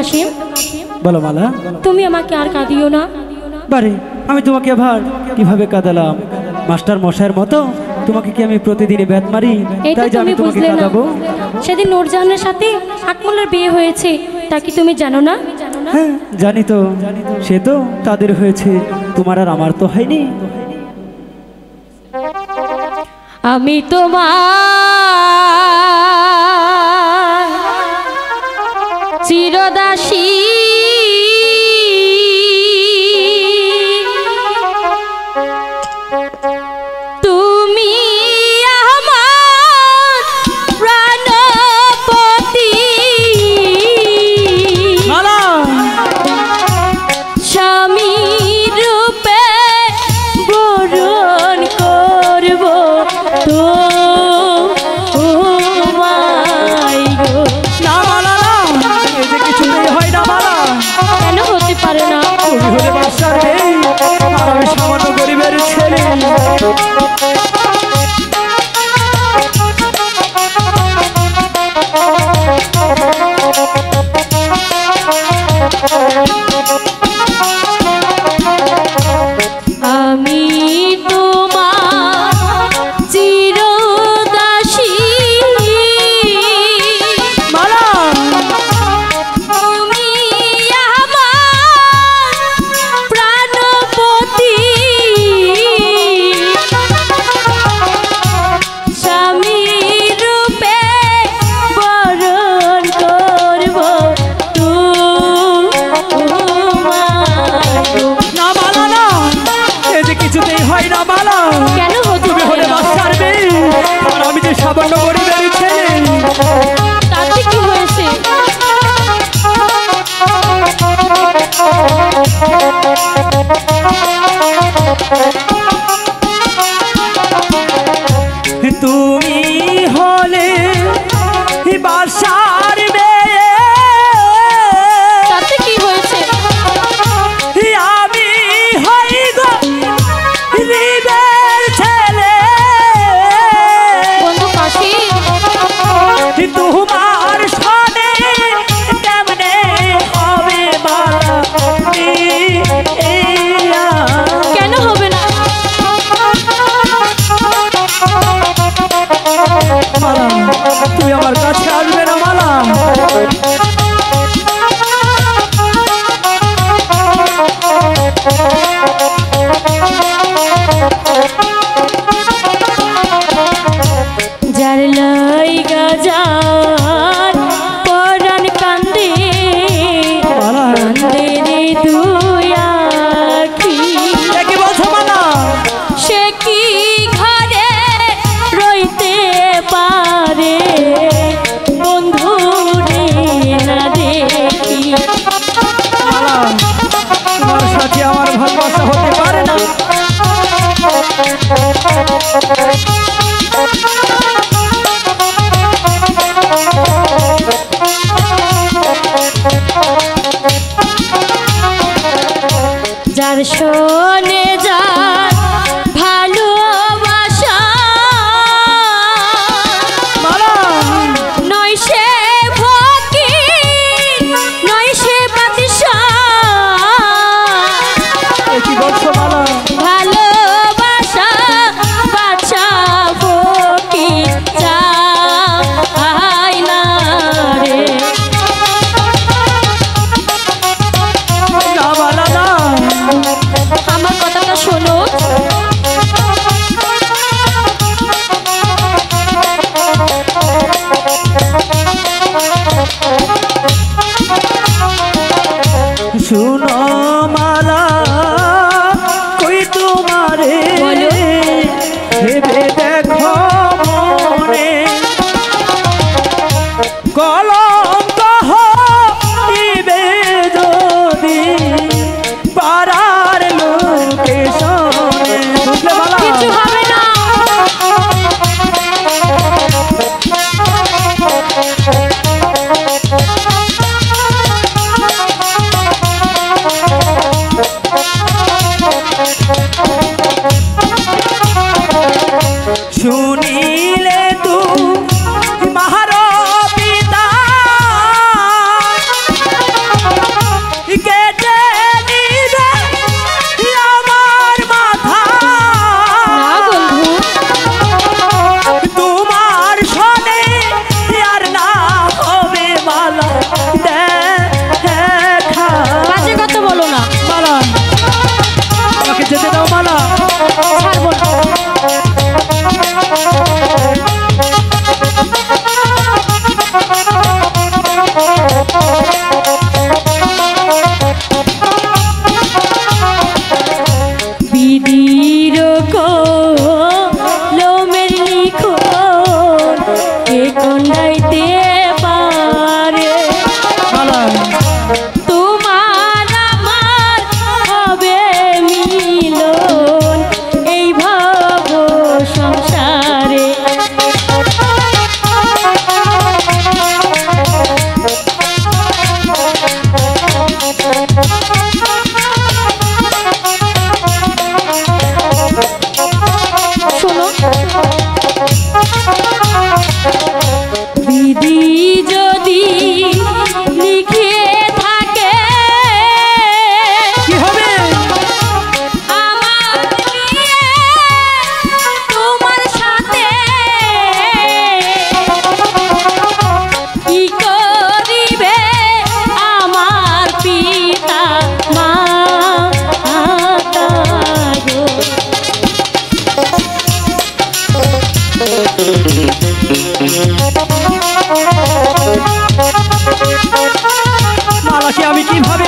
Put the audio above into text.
কাশিম, বলো মালা। তুমি আমাকে আর কাঁদিও না। বারে আমি তোমাকে আবার কিভাবে কাঁদালাম? মাস্টার মশাইয়ের মতো তোমাকে কি আমি প্রতিদিনই ব্যাত মারি? এটা তাই যে আমি তুমি তোমাকে বুঝলে না। কাঁদাবো? সেদিন নূরজাহানের সাথে আকমলের বিয়ে হয়েছে, তা কি তুমি জানো না? হ্যাঁ জানি তো, সে তো তাদের হয়েছে, তোমার আর আমার তো হয়নি। আমি তোমার চিরদাসী, তুমি আমার প্রাণপতি, স্বামী রূপে বরণ করব তো। কেন হতে পারে না? তুমি হলে বাদশার মেয়ে, আর আমি সামান্য গরিবের ছেলে। আমি তোমার চিরদাসী, তুমি আমার প্রাণপতি, স্বামী রূপে বরণ করব না মালা না, এই যে কিছুতেই হয় না মালা। কেন হতে তুমি হলে পারে না? বাদশার মেয়ে, আর আমি যে সামান্য গরিবের ছেলে। তাতে কি হয়েছে? তুমি হলে বাদশার মেয়ে, তাতে কি হয়েছে? আমি হই গরিবের ছেলে। বন্ধু কাশিম, তোমার সাথে কেমনে হবে মালা? কেন হবে না? মালা তুই আমার কাছে আসবে না মালা? যার লাইগা যার পরাণ কান্দে, মালা কান্দে রে দুই আখি, কি বলছো মালা? সে কি ঘরে রইতে পারে বন্ধু রে না দেখি। মালা তোমার সাথে আমার ভালোবাসা হতে পারে না। যার শোনে যার ভালোবাসা, মালা নয় সে ফকির, নয় সে বাদশা। কি বলছো মালা? ভালোবাসা বাদশা ফকির চাই না রে। না মালা না, আমার কথাটা শোনো। শুনো মালা কই তোমারে বলো। ভেবে দেখো মনে, কলঙ্ক হইবে যদি পাড়ার লোকে শোনে। বুঝলে মালা? কিছু হবে না। তোমাকে আমি কিভাবে